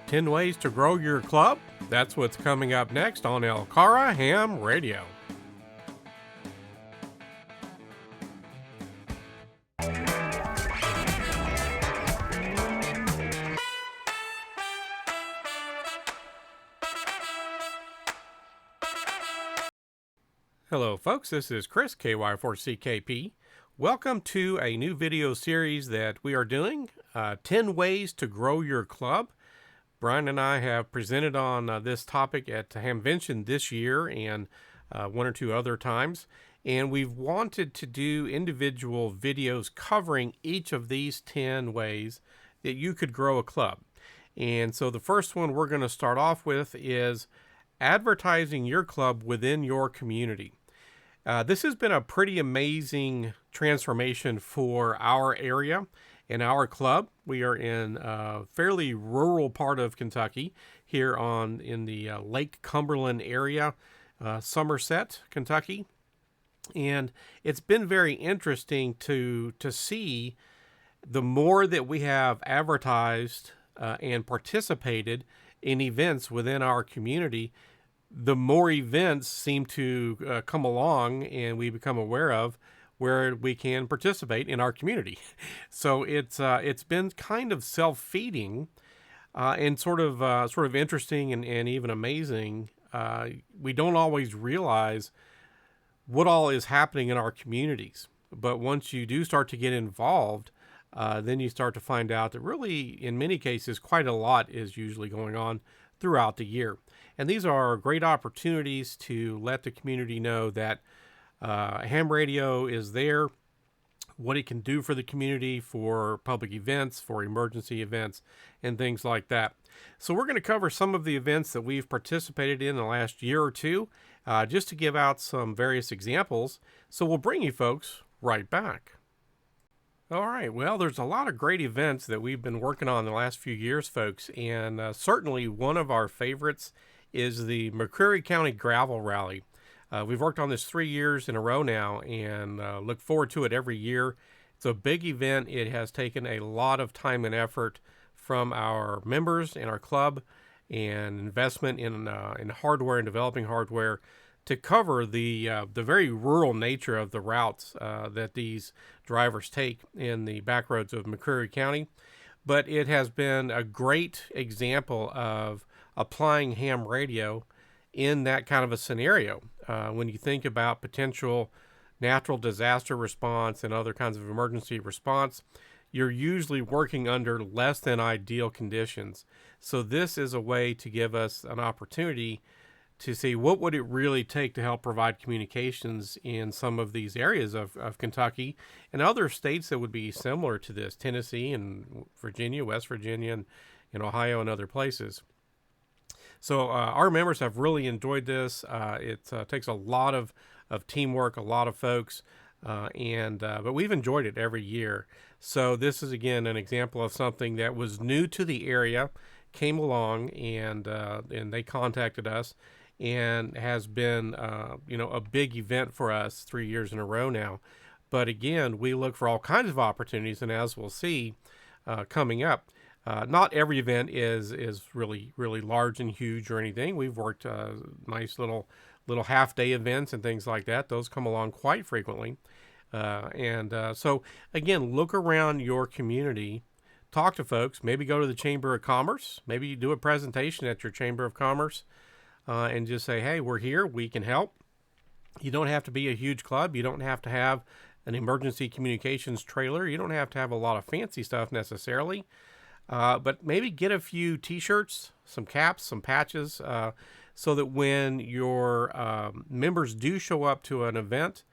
10 ways to grow your club? That's what's coming up next on LCARA Ham Radio. Hello folks, this is Chris, KY4CKP. Welcome to a new video series that we are doing, 10 ways to grow your club. Brian and I have presented on this topic at Hamvention this year and one or two other times, and we've wanted to do individual videos covering each of these 10 ways that you could grow a club. And so the first one we're going to start off with is advertising your club within your community. This has been a pretty amazing transformation for our area and our club. We are in a fairly rural part of Kentucky here in the Lake Cumberland area, Somerset, Kentucky. And it's been very interesting to see the more that we have advertised and participated in events within our community, the more events seem to come along and we become aware of where we can participate in our community. So it's been kind of self-feeding and sort of interesting and even amazing. We don't always realize what all is happening in our communities, but once you do start to get involved, then you start to find out that really, in many cases, quite a lot is usually going on throughout the year. And these are great opportunities to let the community know that ham radio is there, what it can do for the community, for public events, for emergency events, and things like that. So we're going to cover some of the events that we've participated in the last year or two, just to give out some various examples. So we'll bring you folks right back. All right, well, there's a lot of great events that we've been working on the last few years, folks, and certainly one of our favorites is the McCreary County Gravel Rally. We've worked on this 3 years in a row now and look forward to it every year. It's a big event. It has taken a lot of time and effort from our members and our club and investment in hardware and developing hardware to cover the very rural nature of the routes that these drivers take in the back roads of McCreary County. But it has been a great example of applying ham radio in that kind of a scenario. When you think about potential natural disaster response and other kinds of emergency response, you're usually working under less than ideal conditions. So this is a way to give us an opportunity to see what would it really take to help provide communications in some of these areas of Kentucky and other states that would be similar to this, Tennessee and Virginia, West Virginia, and Ohio and other places. So our members have really enjoyed this. It takes a lot of teamwork, a lot of folks, but we've enjoyed it every year. So this is, again, an example of something that was new to the area, came along, and they contacted us, and has been a big event for us 3 years in a row now. But again, we look for all kinds of opportunities, and as we'll see coming up, not every event is really large and huge or anything. We've worked nice little half-day events and things like that. Those come along quite frequently. So again, look around your community, talk to folks, maybe go to the Chamber of Commerce, maybe you do a presentation at your Chamber of Commerce, and just say, hey, we're here, we can help. You don't have to be a huge club. You don't have to have an emergency communications trailer. You don't have to have a lot of fancy stuff necessarily. But maybe get a few t-shirts, some caps, some patches, so that when your members do show up to an event,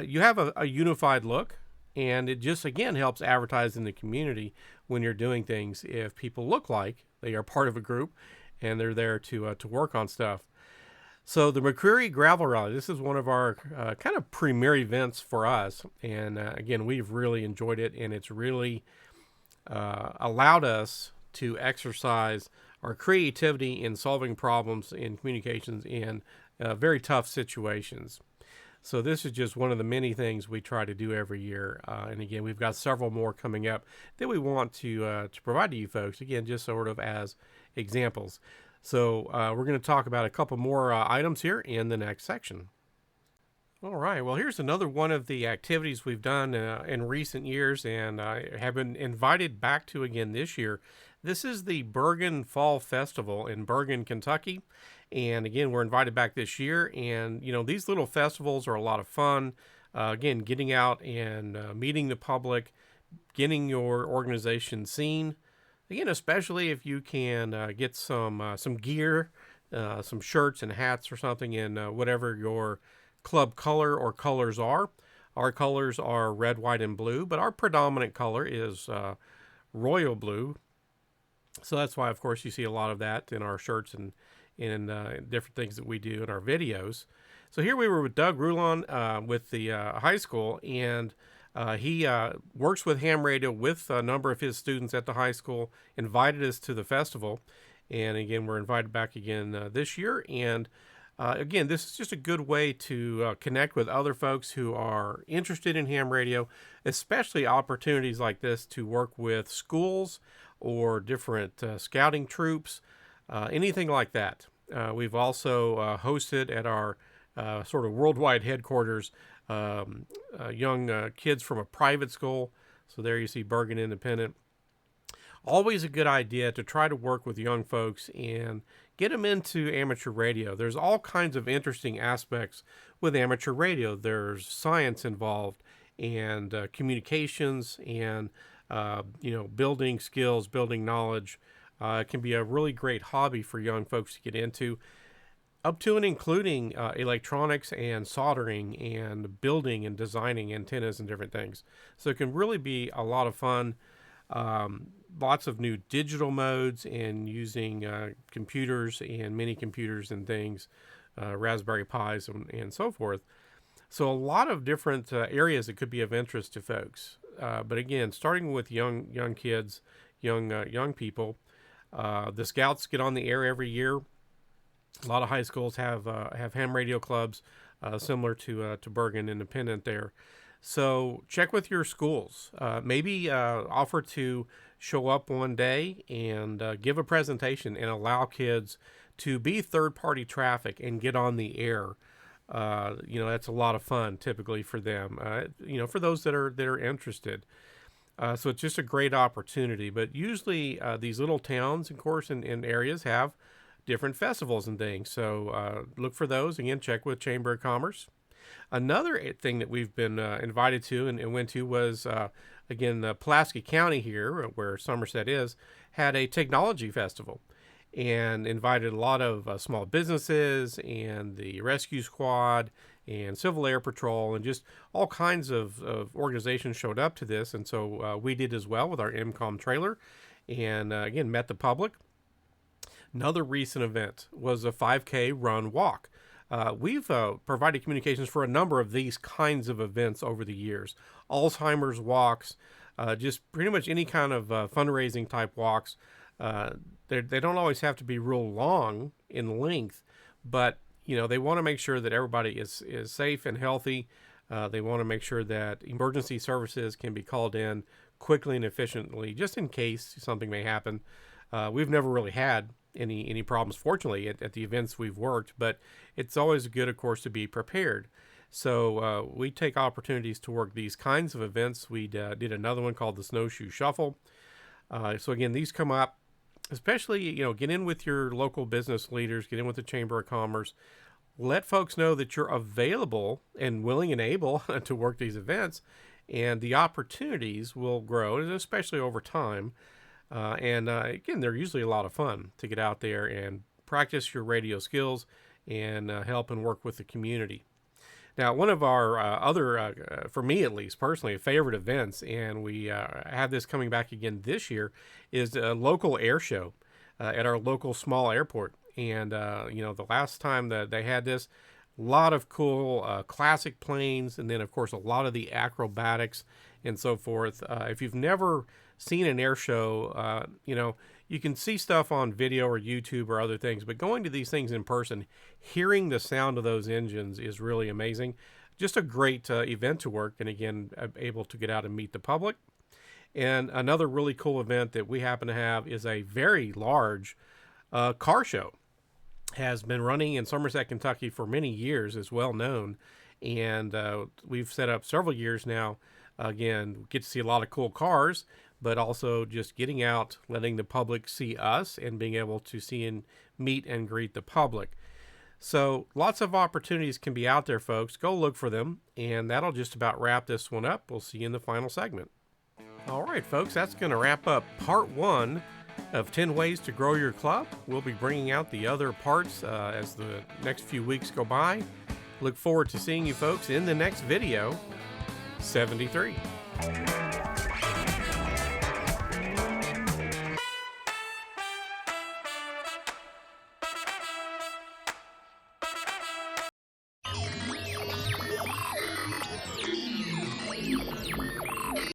you have a unified look, and it just, again, helps advertise in the community when you're doing things if people look like they are part of a group and they're there to work on stuff. So the McCreary Gravel Rally, this is one of our kind of premier events for us, and again, we've really enjoyed it, and it's really allowed us to exercise our creativity in solving problems in communications in very tough situations. So this is just one of the many things we try to do every year. And again, we've got several more coming up that we want to provide to you folks. Again, just sort of as examples. So we're going to talk about a couple more items here in the next section. All right. Well, here's another one of the activities we've done in recent years and have been invited back to again this year. This is the Bergen Fall Festival in Bergen, Kentucky. And again, we're invited back this year. And, you know, these little festivals are a lot of fun. Again, getting out and meeting the public, getting your organization seen. Again, especially if you can get some gear, some shirts and hats or something in whatever your club color or colors are. Our colors are red, white, and blue, but our predominant color is royal blue. So that's why, of course, you see a lot of that in our shirts and in different things that we do in our videos. So here we were with Doug Rulon with the high school, and he works with HAMRadio with a number of his students at the high school, invited us to the festival. And again, we're invited back again this year. And again, this is just a good way to connect with other folks who are interested in HAMRadio, especially opportunities like this to work with schools or different scouting troops, anything like that. We've also hosted at our sort of worldwide headquarters young kids from a private school. So there you see Bergen Independent. Always a good idea to try to work with young folks and get them into amateur radio. There's all kinds of interesting aspects with amateur radio. There's science involved and communications and, building skills, building knowledge. It can be a really great hobby for young folks to get into, up to and including electronics and soldering and building and designing antennas and different things. So it can really be a lot of fun. Lots of new digital modes and using computers and mini computers and things, Raspberry Pis and so forth. So a lot of different areas that could be of interest to folks. But again, starting with young kids, young people, the Scouts get on the air every year. A lot of high schools have HAMRadio clubs similar to Bergen Independent there. So check with your schools. Maybe offer to show up one day and give a presentation and allow kids to be third-party traffic and get on the air. That's a lot of fun typically for them. For those that are interested. So it's just a great opportunity. But usually these little towns, of course, and areas have different festivals and things. So look for those. Again, check with Chamber of Commerce. Another thing that we've been invited to and went to was, Pulaski County here, where Somerset is, had a technology festival and invited a lot of small businesses and the rescue squad and Civil Air Patrol and just all kinds of organizations showed up to this. And so we did as well with our MCOM trailer and, again, met the public. Another recent event was a 5K run walk. We've provided communications for a number of these kinds of events over the years. Alzheimer's walks, just pretty much any kind of fundraising type walks. They don't always have to be real long in length, but they want to make sure that everybody is safe and healthy. They want to make sure that emergency services can be called in quickly and efficiently, just in case something may happen. We've never really had any problems, fortunately, at the events we've worked, but it's always good, of course, to be prepared. So we take opportunities to work these kinds of events. We did another one called the Snowshoe Shuffle. So again, these come up, especially, get in with your local business leaders, get in with the Chamber of Commerce, let folks know that you're available and willing and able to work these events, and the opportunities will grow, especially over time. Again, they're usually a lot of fun to get out there and practice your radio skills and help and work with the community. Now, one of our other, for me at least personally, favorite events, and we have this coming back again this year, is a local air show at our local small airport. And, the last time that they had this, a lot of cool classic planes, and then, of course, a lot of the acrobatics and so forth. If you've never seen an air show, you can see stuff on video or YouTube or other things, but going to these things in person, hearing the sound of those engines is really amazing. just a great event to work, and again, able to get out and meet the public. And another really cool event that we happen to have is a very large car show. Has been running in Somerset, Kentucky for many years, is well known, and we've set up several years now. Again, get to see a lot of cool cars, but also just getting out, letting the public see us, and being able to see and meet and greet the public. So lots of opportunities can be out there, folks. Go look for them, and that'll just about wrap this one up. We'll see you in the final segment. All right, folks, that's going to wrap up part 1 of 10 ways to grow your club. We'll be bringing out the other parts as the next few weeks go by. Look forward to seeing you folks in the next video, 73.